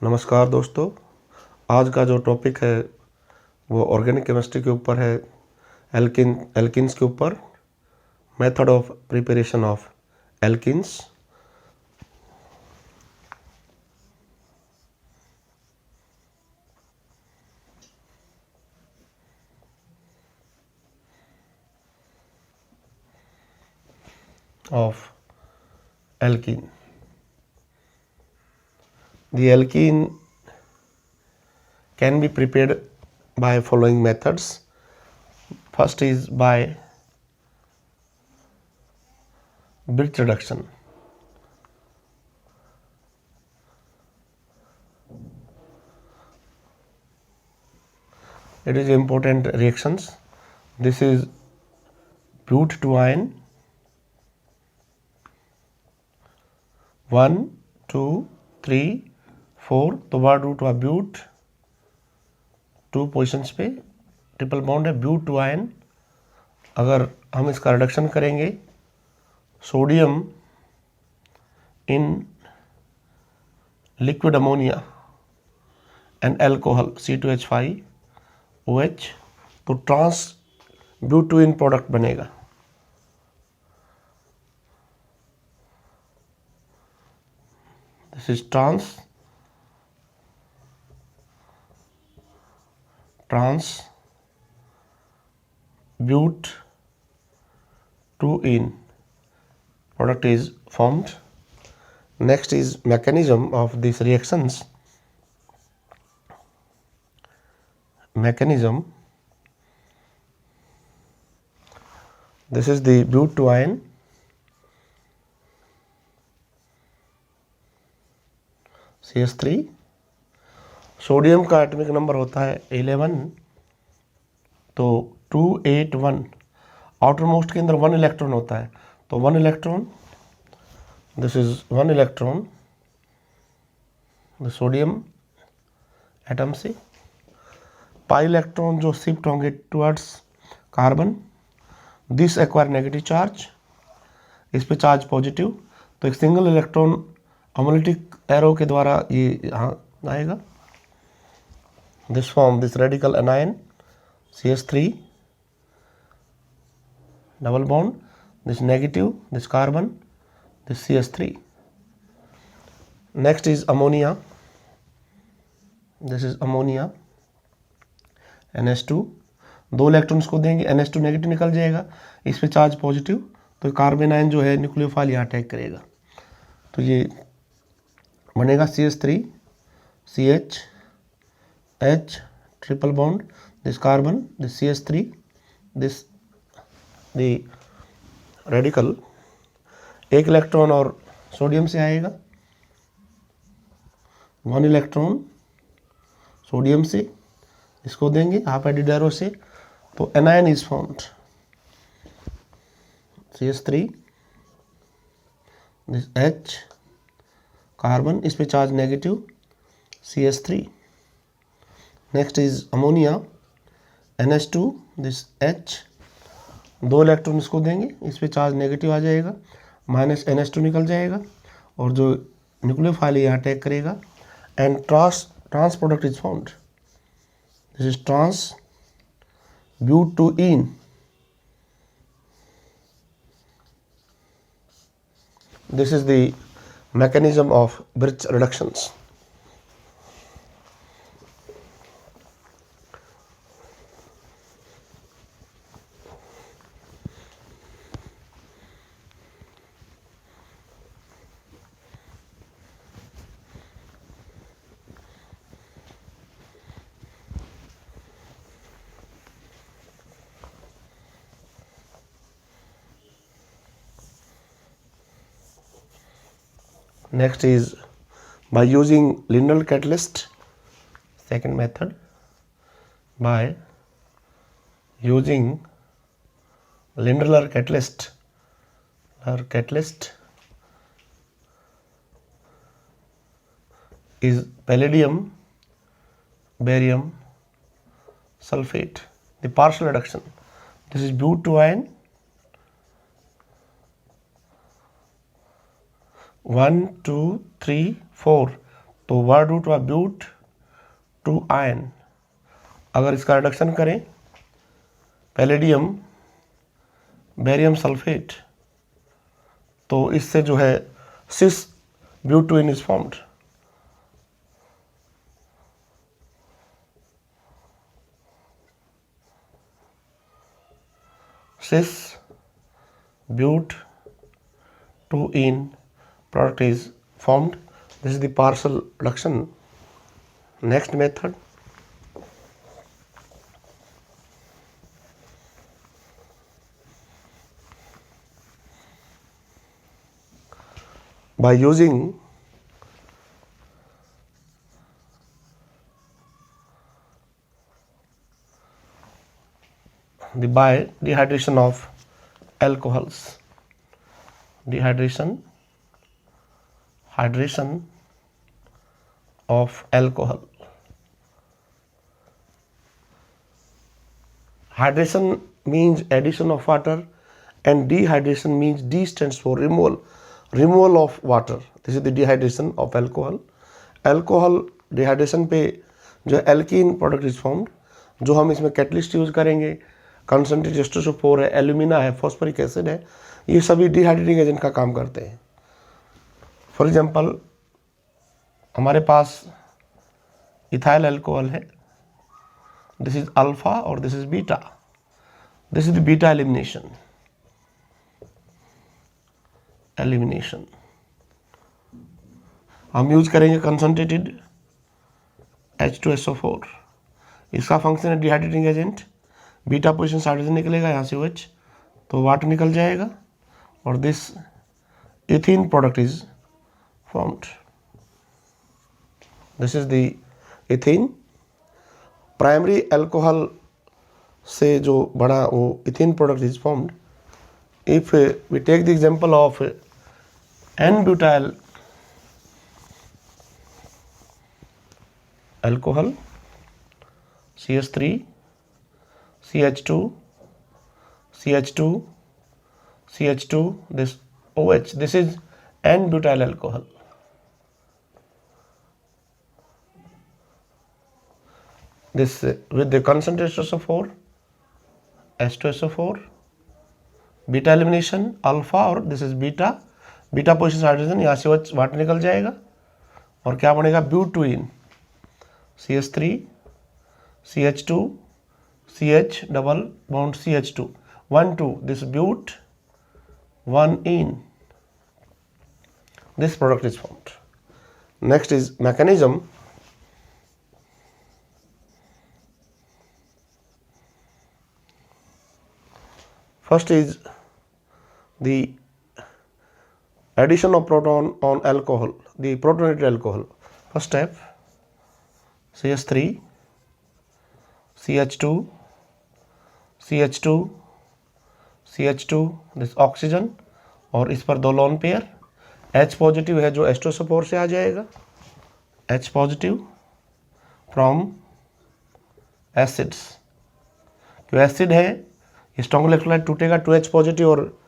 नमस्कार दोस्तों, आज का जो टॉपिक है वो ऑर्गेनिक केमिस्ट्री के ऊपर है। एल्किन्स के ऊपर, method of preparation of alkenes. of alkene. The alkene can be prepared by following methods. First is by Birch reduction. It is important reactions. This is bute to iron 1 2 3 4, तो word root हुआ bute, 2 positions पे triple bond है, bute two yne. अगर हम इसका reduction करेंगे, sodium in liquid ammonia and alcohol C2H5OH, तो trans butene product बनेगा। This is trans bute2ene product is formed. Next is mechanism of these reactions. This is the bute to iron, CH3। Sodium का atomic number होता है 11, तो 281। Outer most के अंदर 1 electron होता है, तो 1 electron, this is 1 electron sodium atom से। पाई इलेक्ट्रॉन जो शिफ्ट होंगे towards carbon, this acquire negative charge, इस पे चार्ज पॉजिटिव, तो एक सिंगल इलेक्ट्रॉन होमोलिटिक एरो के द्वारा ये यहाँ आएगा। This form this radical anion CH3 double bond, this negative, this carbon, this CH3. Next is ammonia. This is ammonia NH2, 2 electron इसको देंगे, NH2 नेगेटिव निकल जाएगा, इस पे चार्ज पॉजिटिव, तो कार्बन आयन जो है न्यूक्लियोफाइल यहाँ अटैक करेगा, तो ये बनेगा CH3 CH triple bond, this carbon, this CH3, this the radical। एक इलेक्ट्रॉन और सोडियम से आएगा, 1 इलेक्ट्रॉन सोडियम से, इसको देंगे हाफ एडिड एरो से, तो anion is formed, CH3, this H carbon, इस पे charge negative, CH3। Next is ammonia NH2, this H, 2 electron इसको देंगे, इस पे चार्ज नेगेटिव आ जाएगा, माइनस NH2 निकल जाएगा, और जो न्यूक्लियोफाइल यहाँ अटैक करेगा, and trans product is found. This is trans butene. This is the mechanism of Birch reductions. Next is by using Lindlar catalyst. Second method, by using Lindlar catalyst. Is palladium barium sulfate, the partial reduction. This is bute to iron 1 2 3 4, तो word root हुआ ब्यूट two yne. अगर इसका reduction करें palladium barium sulphate, तो इससे जो है cis butene is formed. cis but2ene product is formed. This is the partial reduction. Next method, by using the by dehydration of alcohols, hydration of alcohol. Hydration means addition of water and dehydration means D stands for removal of water. This is the dehydration of alcohol. Alcohol dehydration पे जो alkene product is formed, जो हम इसमें catalyst use करेंगे, concentrate H2SO4 है, alumina है, phosphoric acid है, ये सभी डिहाइड्रेटिंग एजेंट का काम करते हैं। फॉर एग्जांपल हमारे पास इथाइल अल्कोहल है, दिस इज अल्फा और this is beta, this is the beta elimination. हम यूज करेंगे कंसनट्रेटेड H2SO4, इसका फंक्शन है dehydrating agent. Beta position hydrogen निकलेगा, यहाँ से OH, तो वाटर निकल जाएगा और this ethene product is formed. This is the ethene. Primary alcohol से जो बड़ा वो ethene product is formed. If we take the example of N-butyl alcohol, CH3 CH2 CH2 CH2, this OH, this is N-butyl alcohol. This with the concentration of 4 H2SO4, beta elimination alpha और this is beta, beta position hydrogen, यहाँ से water निकल जाएगा और क्या बनेगा butene, CH3 CH2 CH double bond CH2 1 2, this but 1 ene, this product is formed. Next is mechanism. First is the addition of proton on alcohol, the protonated alcohol. First step, CH3 CH2 CH2 CH2, this oxygen और इस पर दो lone pair, H positive है जो H2SO4 से आ जाएगा, H positive from acids, जो acid है स्ट्रॉन्ग इलेक्ट्रोलाइट टूटेगा 2H पॉजिटिव और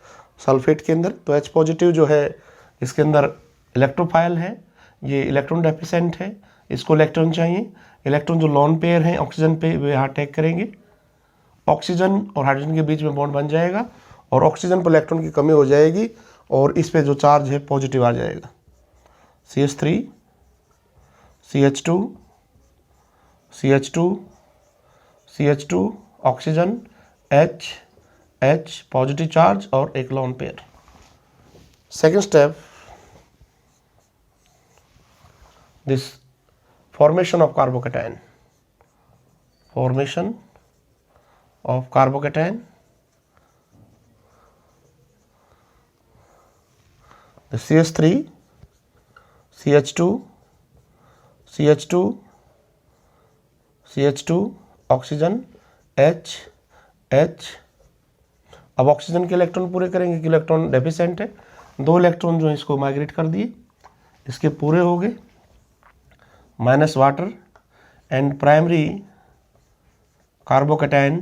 सल्फेट के अंदर, तो H पॉजिटिव जो है इसके अंदर इलेक्ट्रोफाइल है, ये इलेक्ट्रॉन डेफिशिएंट है, इसको इलेक्ट्रॉन चाहिए, इलेक्ट्रॉन जो लोन पेयर हैं ऑक्सीजन पे वे यहाँ अटैक करेंगे, ऑक्सीजन और हाइड्रोजन के बीच में बॉन्ड बन जाएगा और ऑक्सीजन पर इलेक्ट्रॉन की कमी हो जाएगी और इस पे जो चार्ज है पॉजिटिव आ जाएगा, CH3 CH2 CH2 CH2 oxygen H positive charge और एक lone pair. Second step, this formation of carbocation, formation of carbocation, the CH3 CH2 CH2 CH2 oxygen H। अब ऑक्सीजन के इलेक्ट्रॉन पूरे करेंगे कि इलेक्ट्रॉन डेफिशिएंट है, दो इलेक्ट्रॉन जो इसको माइग्रेट कर दिए, इसके पूरे हो गए, minus water and primary carbocation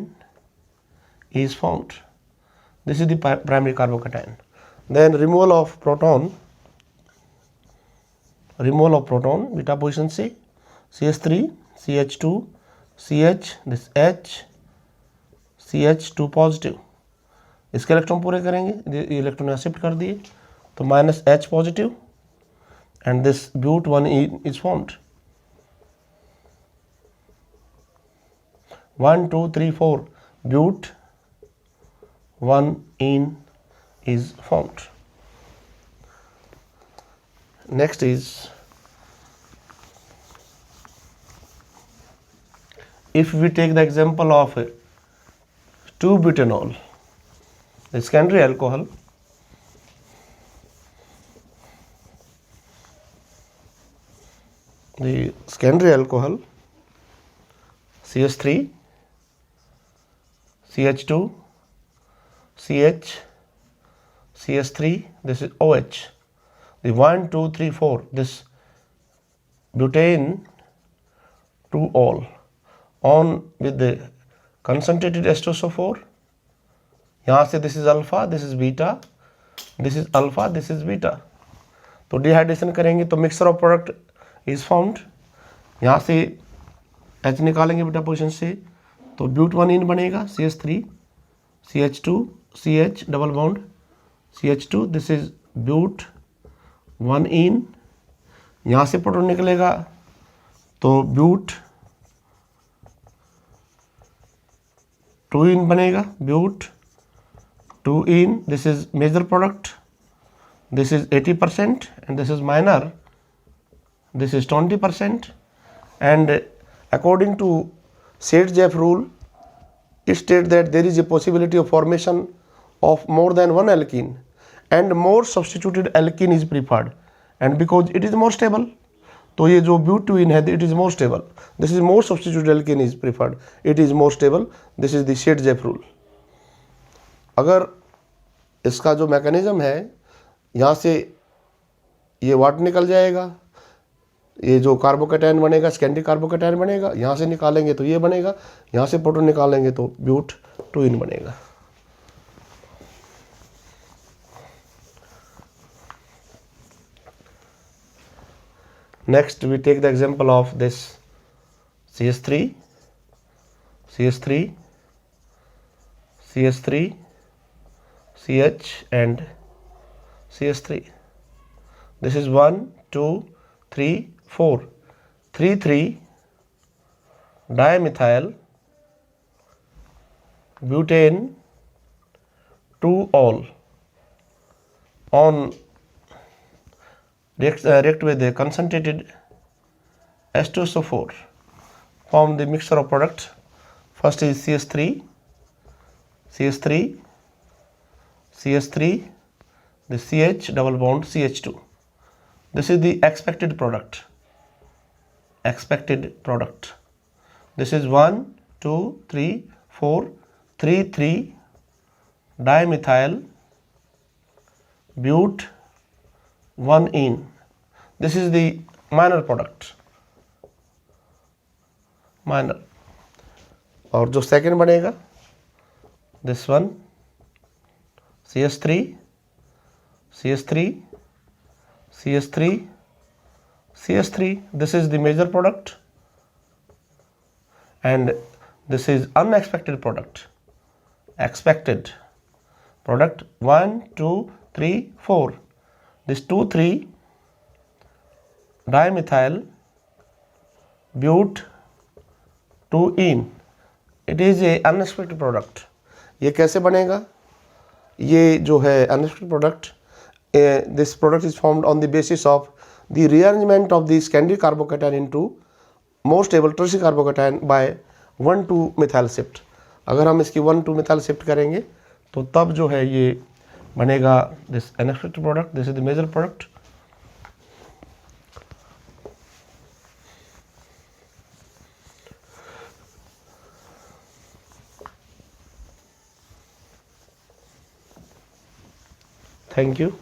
is formed. This is the primary carbocation. Then removal of proton removal of proton, beta position से CH3 CH2 CH, this H CH2 positive, इसके इलेक्ट्रॉन पूरे करेंगे, ये इलेक्ट्रॉन यहाँ शिफ्ट कर दिए तो minus H positive and this bute 1 is formed. 1 2 3 4 bute 1 is formed. Next is, if we take the example of 2-butanol, the secondary alcohol, CH3 CH2 CH CH3, this is OH. The 1 2 3 4, this butane 2-ol on with the concentrated H2SO4. यहाँ से this is alpha, this is beta, this is alpha, this is beta. तो dehydration करेंगे तो mixture of product is found. यहाँ से H निकालेंगे beta position से तो ब्यूट 1 बनेगा. CH3 CH2 CH double bond CH2, this is bute 1 यहाँ से प्रोटॉन निकलेगा तो ब्यूट 2 बनेगा. Bute 2 this is major product, this is 80% and this is minor, this is 20%, and according to Shetjeff rule, it states that there is a possibility of formation of more than one alkene and more substituted alkene is preferred, and because it is more stable, तो ये जो butene है it is more stable, this is more substituted alkene is preferred, it is more stable, this is the Shetjeff rule. अगर इसका जो mechanism है यहाँ से ये वाटर निकल जाएगा, ये जो कार्बोकैटायन बनेगा सेकेंडरी कार्बोकैटायन बनेगा, यहाँ से निकालेंगे तो ये बनेगा, यहाँ से प्रोटॉन निकालेंगे तो ब्यूट 2 बनेगा. Next we take the example of this CH3 CH and CH3. This is 1 2 3 4 3 dimethyl butane 2-ol on react with the concentrated H2SO4 form the mixture of product. First is CH3 the CH double bond CH2. This is the expected product. This is 1 2 3 4 3 dimethyl but 1 this is the minor product, minor. और जो second बनेगा this one CH3 this is the major product and this is unexpected product. Expected product 1 2 3 4, this 2 3 dimethyl but 2 it is a unexpected product. ये कैसे बनेगा? ये जो है unexpected product, this product is formed on the basis of the rearrangement of the secondary carbocation into more stable tertiary carbocation by 1,2-methyl shift. अगर हम इसकी 1,2-methyl shift करेंगे तो तब जो है ये बनेगा this unexpected product. This is the major product. Thank you.